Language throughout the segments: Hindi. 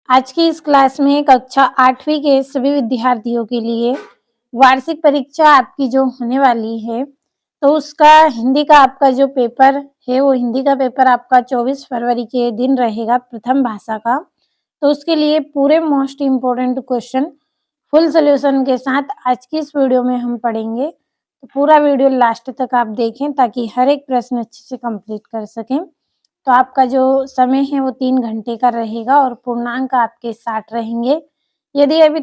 आज की इस क्लास में कक्षा 8वीं के सभी विद्यार्थियों के लिए वार्षिक परीक्षा आपकी जो होने वाली है, तो उसका हिंदी का आपका जो पेपर है, वो हिंदी का पेपर आपका 24 फरवरी के दिन रहेगा, प्रथम भाषा का। तो उसके लिए पूरे most important question full solution के साथ आज की इस वीडियो में हम पढ़ेंगे। तो पूरा वीडियो लास्ट तक आप देखें ताकि हर एक प्रश्न अच्छे से कंप्लीट कर सकें। तो आपका जो समय है वो 3 घंटे का रहेगा और पूर्णांक आपके 60 रहेंगे। यदि अभी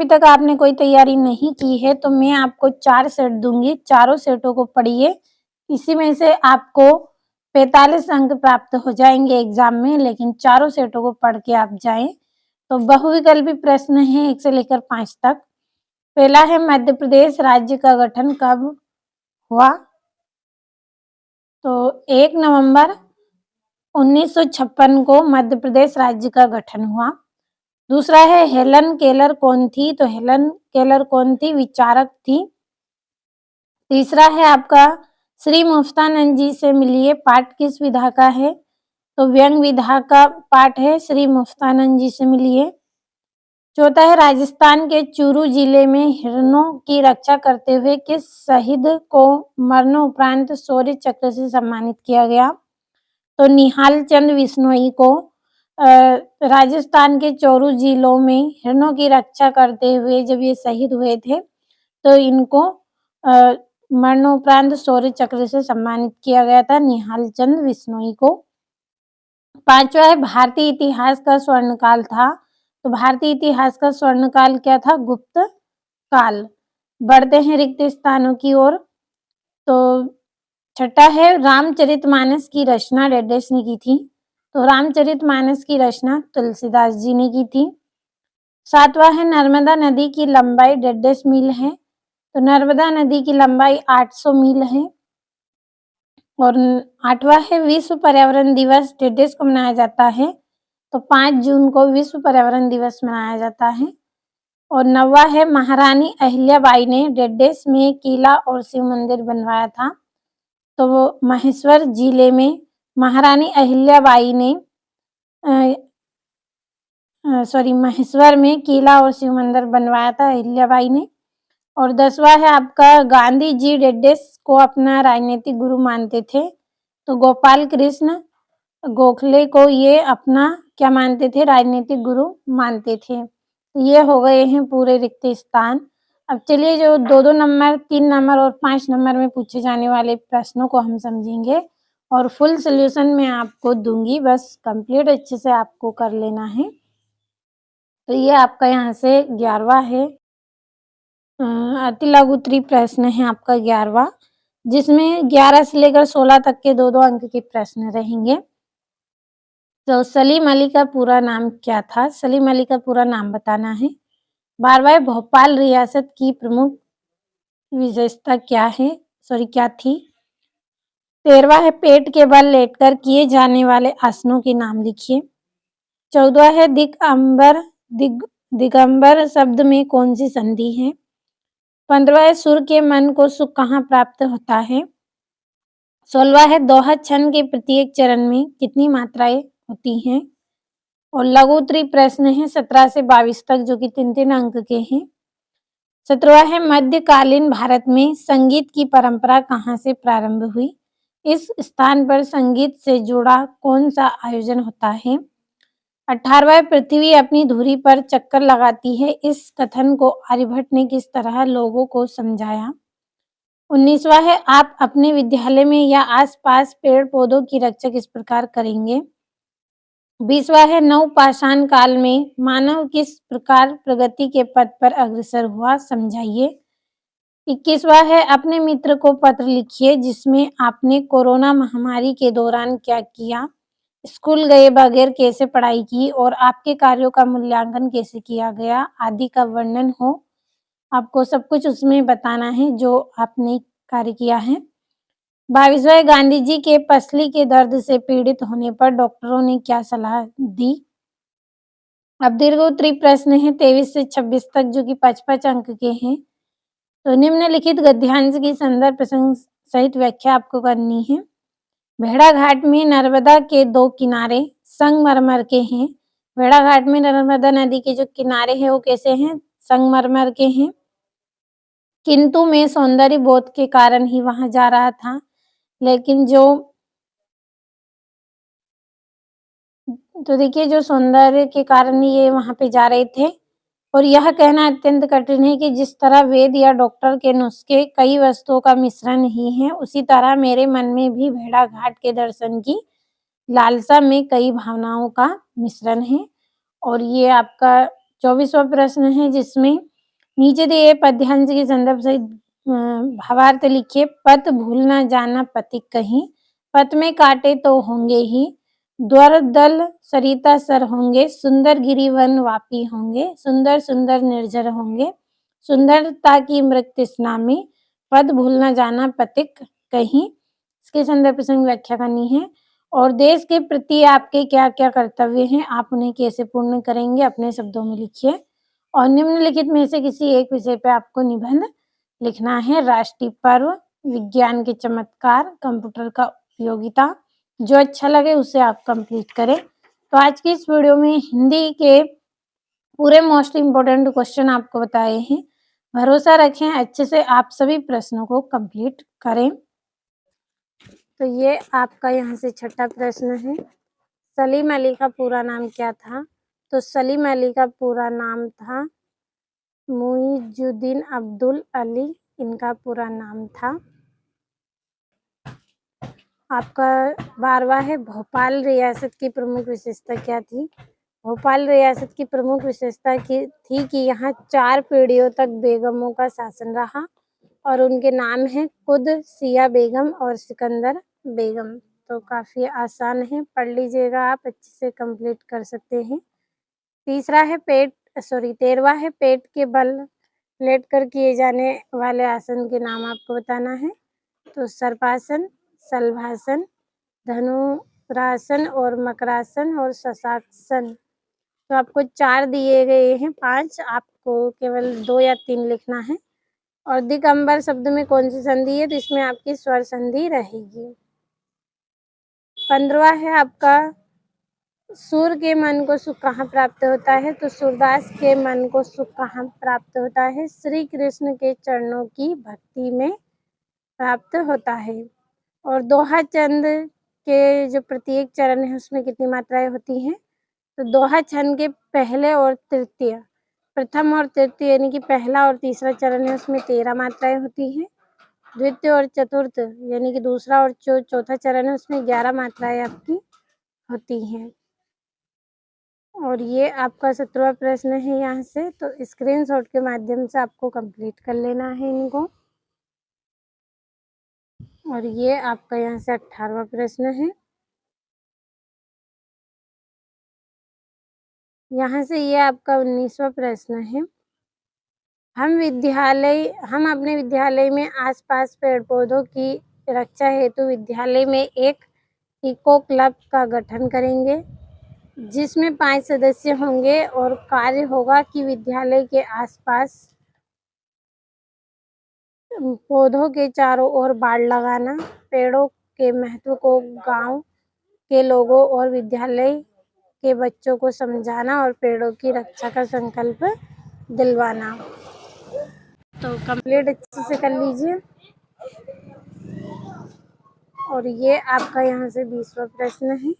तक आपने कोई तैयारी नहीं की है तो मैं आपको 4 सेट दूंगी, चारों सेटों को पढ़िए। इसी में से आपको 45 अंक प्राप्त हो जाएंगे एग्जाम में, लेकिन चारों सेटों को पढ़ के आप जाएं। तो बहुविकल्पी प्रश्न है 1 से लेकर 5 तक। पहला है, मध्य प्रदेश राज्य का गठन कब हुआ? तो 1 नवंबर 1956 को मध्य प्रदेश राज्य का गठन हुआ। दूसरा है, हेलन केलर कौन थी? तो हेलन केलर कौन थी? विचारक थी। तीसरा है आपका, श्री मुफ्तानंद जी से मिलिए पाठ किस विधा का है? तो व्यंग विधा का पाठ है, श्री मुफ्तानंद जी से मिलिए। चौथा है, राजस्थान के चूरू जिले में हिरणों की रक्षा करते हुए किस शहीद को मरणोपरांत शौर्य चक्र से सम्मानित किया गया? तो निहाल चंद बिश्नोई को राजस्थान के चूरू जिलों में हिरणों की रक्षा करते हुए जब ये शहीद हुए थे, तो इनको मरणोपरांत शौर्य चक्र से सम्मानित किया गया था, निहाल चंद बिश्नोई को। पांचवा है, भारतीय इतिहास का स्वर्णकाल था। तो भारतीय इतिहास का स्वर्णकाल क्या था? गुप्त काल। बढ़ते हैं रिक्त स्थानों की ओर। तो छठा है, रामचरितमानस की रचना डेडेस ने की थी। तो रामचरितमानस की रचना तुलसीदास जी ने की थी। सातवां है, नर्मदा नदी की लंबाई डेडेस मील है। तो नर्मदा नदी की लंबाई 800 मील है। और आठवां है, विश्व पर्यावरण दिवस डेडेस को मनाया जाता है। तो 5 जून को विश्व पर्यावरण दिवस मनाया जाता है। और नौवां है, महारानी अहिल्याबाई ने डेडेस में किला और शिव मंदिर बनवाया था। तो वो महेश्वर जिले में महारानी अहिल्याबाई ने महेश्वर में किला और शिव मंदिर बनवाया था अहिल्याबाई ने। और 10वां है आपका, गांधी जी डेडेस को अपना राजनीतिक गुरु मानते थे। तो गोपाल कृष्ण गोखले को ये अपना क्या मानते थे? राजनीतिक गुरु मानते थे। ये हो गए हैं पूरे रिक्त स्थान। अब चलिए जो 2-2 नंबर, 3 नंबर और 5 नंबर में पूछे जाने वाले प्रश्नों को हम समझेंगे और फुल सॉल्यूशन मैं आपको दूंगी, बस कंप्लीट अच्छे से आपको कर लेना है। तो ये आपका यहाँ से 11वां है, अति लघु उत्तरीय प्रश्न है आपका 11वां, जिसमें 11 से लेकर 16 तक के 2-2 अंक के प्रश्न रहेंगे। तो सलीम अली का पूरा नाम क्या था? सलीम अली का पूरा नाम बताना है। 12वां, भोपाल रियासत की प्रमुख विशेषता क्या थी? 13वां है, पेट के बल लेटकर किए जाने वाले आसनों के नाम लिखिए। 14वां है, दिगंबर शब्द में कौन सी संधि है? 15वां है, सुर के मन को सुख कहाँ प्राप्त होता है? 16वां है, दोहा छंद के प्रत्येक चरण में कितनी मात्राएं होती हैं? और लघु उत्तरीय प्रश्न है 17 से 22 तक, जो कि 3-3 अंक के हैं। 17वां है, मध्यकालीन भारत में संगीत की परंपरा कहाँ से प्रारंभ हुई? इस स्थान पर संगीत से जुड़ा कौन सा आयोजन होता है? 18वां है, पृथ्वी अपनी धुरी पर चक्कर लगाती है। इस कथन को आर्यभट्ट ने किस तरह लोगों को समझाया? 19वां है, आप अपने विद्यालय में या आसपास पेड़ पौधों की रक्षा किस प्रकार करेंगे? 20वां है, नवपाषाण काल में मानव किस प्रकार प्रगति के पथ पर अग्रसर हुआ? समझाइए। 21वां है, अपने मित्र को पत्र लिखिए जिसमें आपने कोरोना महामारी के दौरान क्या किया, स्कूल गए बगैर कैसे पढ़ाई की और आपके कार्यों का मूल्यांकन कैसे किया गया आदि का वर्णन हो। आपको सब कुछ उसमें बताना है जो आपने कार्य किया है। 22वां, गांधी जी के पसली के दर्द से पीड़ित होने पर डॉक्टरों ने क्या सलाह दी? अब दीर्घ उत्तरीय प्रश्न है 23 से 26 तक, जो कि 5-5 अंक के हैं। तो निम्नलिखित गद्यांश की संदर्भ प्रसंग सहित व्याख्या आपको करनी है। भेड़ा घाट में नर्मदा के 2 किनारे संगमरमर के हैं। भेड़ाघाट में नर्मदा नदी के जो किनारे हैं वो कैसे हैं? संगमरमर के हैं। किंतु मैं सौंदर्य बोध के कारण ही वहाँ जा रहा था, लेकिन तो देखिए जो सौंदर्य के कारण ये वहाँ पे जा रहे थे और यह कहना अत्यंत कठिन है कि जिस तरह वेद या डॉक्टर के नुस्खे कई वस्तुओं का मिश्रण ही है, उसी तरह मेरे मन में भी भेड़ाघाट के दर्शन की लालसा में कई भावनाओं का मिश्रण है। और ये आपका 24वां प्रश्न है, जिसमें नीचे दिए पद्यांश के संदर्भ सहित भावार्थ लिखिए। पत भूल न जाना पथिक कहीं, पथ में कांटे तो होंगे ही, द्वार दल सरिता सर होंगे, सुंदर गिरिवन वापी होंगे, सुंदर सुंदर निर्जर होंगे, सुंदरता की मृत तृष्णा में, पद भूल न जाना पथिक कहीं। इसके संदर्भ प्रसंग व्याख्या करनी है। और देश के प्रति आपके क्या-क्या कर्तव्य हैं, आप उन्हें कैसे पूर्ण करेंगे, अपने शब्दों में लिखिए। और निम्नलिखित में से किसी एक विषय पे आपको निबंध लिखना है। राष्ट्रीय पर्व, विज्ञान के चमत्कार, कंप्यूटर का उपयोगिता, जो अच्छा लगे उसे आप कंप्लीट करें। तो आज की इस वीडियो में हिंदी के पूरे मोस्ट इम्पोर्टेंट क्वेश्चन आपको बताए हैं। भरोसा रखें, अच्छे से आप सभी प्रश्नों को कंप्लीट करें। तो ये आपका यहाँ से छठा प्रश्न है। सलीम अली का पूरा नाम क्या था? तो सलीम अली का पूरा नाम था मुइजुद्दीन अब्दुल अली, इनका पूरा नाम था। आपका 12वां है, भोपाल रियासत की प्रमुख विशेषता क्या थी? भोपाल रियासत की प्रमुख विशेषता थी कि यहाँ 4 पीढ़ियों तक बेगमों का शासन रहा और उनके नाम हैं कुदसिया बेगम और सिकंदर बेगम। तो काफ़ी आसान है, पढ़ लीजिएगा आप, अच्छे से कंप्लीट कर सकते हैं। तीसरा है 13वां है, पेट के बल लेटकर किए जाने वाले आसन के नाम आपको बताना है। तो सर्पासन, शलभासन, धनुरासन और मकरासन और शशासन। तो आपको 4 दिए गए हैं, 5 आपको केवल 2 या 3 लिखना है। और दिगंबर शब्द में कौन सी संधि है? तो इसमें आपकी स्वर संधि रहेगी। 15वां है आपका सूर के मन को सुख कहाँ प्राप्त होता है? तो सूरदास के मन को सुख कहाँ प्राप्त होता है? श्री कृष्ण के चरणों की भक्ति में प्राप्त होता है। और दोहा छंद के जो प्रत्येक चरण है उसमें कितनी मात्राएं होती हैं? तो दोहा छंद के पहले और तृतीय, प्रथम और तृतीय यानी कि पहला और तीसरा चरण है उसमें 13 मात्राएं होती हैं। द्वितीय और चतुर्थ यानी कि दूसरा और चौथा चरण है उसमें 11 मात्राएं आपकी होती हैं। और ये आपका 17वां प्रश्न है यहाँ से, तो स्क्रीनशॉट के माध्यम से आपको कंप्लीट कर लेना है इनको। और ये आपका यहाँ से 18वां प्रश्न है। यहाँ से ये आपका 19वां प्रश्न है। हम अपने विद्यालय में आसपास पेड़ पौधों की रक्षा हेतु विद्यालय में एक इको क्लब का गठन करेंगे, जिसमें 5 सदस्य होंगे और कार्य होगा कि विद्यालय के आसपास पौधों के चारों ओर बाड़ लगाना, पेड़ों के महत्व को गांव के लोगों और विद्यालय के बच्चों को समझाना और पेड़ों की रक्षा का संकल्प दिलवाना। तो कंप्लीट अच्छे से कर लीजिए। और ये आपका यहाँ से 20वां प्रश्न है।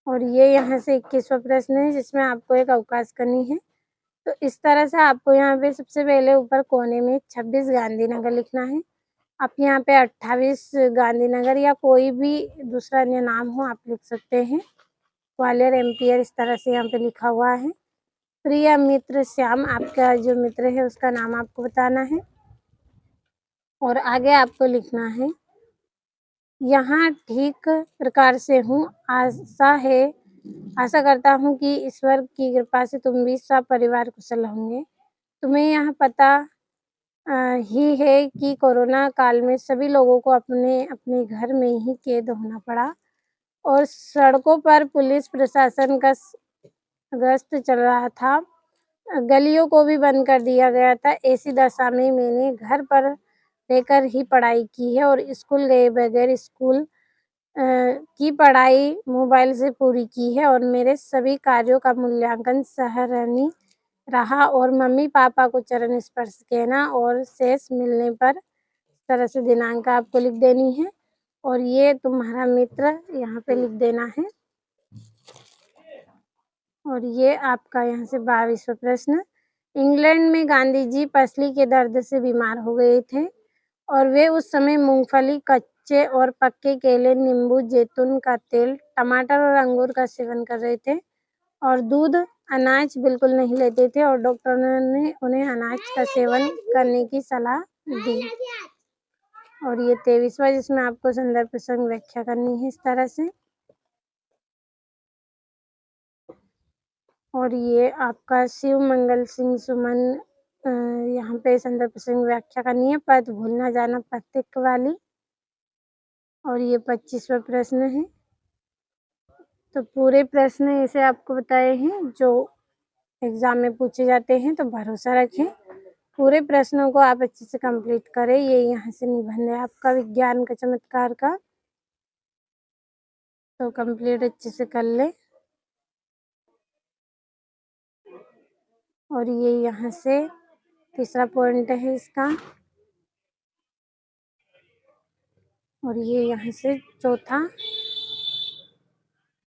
और ये यहाँ से 21वां प्रश्न है, जिसमें आपको एक अवकाश करनी है। तो इस तरह से आपको यहाँ पे सबसे पहले ऊपर कोने में 26 गांधीनगर लिखना है। आप यहाँ पे 28 गांधीनगर या कोई भी दूसरा अन्य नाम हो आप लिख सकते हैं। ग्वालियर एम्पियर इस तरह से यहाँ पे लिखा हुआ है। प्रिय मित्र श्याम, आपका जो मित्र है उसका नाम आपको बताना है। और आगे आपको लिखना है यहाँ ठीक प्रकार से हूँ, आशा करता हूँ कि ईश्वर की कृपा से तुम भी सब परिवार कुशल होंगे। तुम्हें यह पता ही है कि कोरोना काल में सभी लोगों को अपने अपने घर में ही कैद होना पड़ा और सड़कों पर पुलिस प्रशासन का गश्त चल रहा था। गलियों को भी बंद कर दिया गया था। ऐसी दशा में मैंने घर पर लेकर ही पढ़ाई की है और स्कूल गए बगैर स्कूल की पढ़ाई मोबाइल से पूरी की है और मेरे सभी कार्यों का मूल्यांकन सराहनीय रहा और मम्मी-पापा को चरण स्पर्श कहना और शेष मिलने पर इस तरह से दिनांक आपको लिख देनी है और ये तुम्हारा मित्र यहाँ पे लिख देना है। और ये आपका यहाँ से 22वां प्रश्न। इंग्लैंड में गांधी जी पसली के दर्द से बीमार हो गए थे और वे उस समय मूंगफली, कच्चे और पक्के केले, नींबू, जैतून का तेल, टमाटर और अंगूर का सेवन कर रहे थे और दूध, अनाज बिल्कुल नहीं लेते थे और डॉक्टर ने उन्हें अनाज का सेवन करने की सलाह दी। और ये 23वां जिसमें आपको संदर्भ प्रसंग व्याख्या करनी है इस तरह से। और ये आपका शिव मंगल सिंह सुमन यहाँ पे संदर्भ प्रसंग व्याख्या करनी है, पद भूल ना जाना प्रत्येक वाली। और ये 25वां प्रश्न है। तो पूरे प्रश्न ऐसे आपको बताए हैं जो एग्जाम में पूछे जाते हैं, तो भरोसा रखें। पूरे प्रश्नों को आप अच्छे से कंप्लीट करें। ये यहाँ से निबंध है आपका विज्ञान का चमत्कार का, तो कंप्लीट अच्छे से कर लें। और ये यहाँ से तीसरा पॉइंट है इसका, और ये यहाँ से चौथा।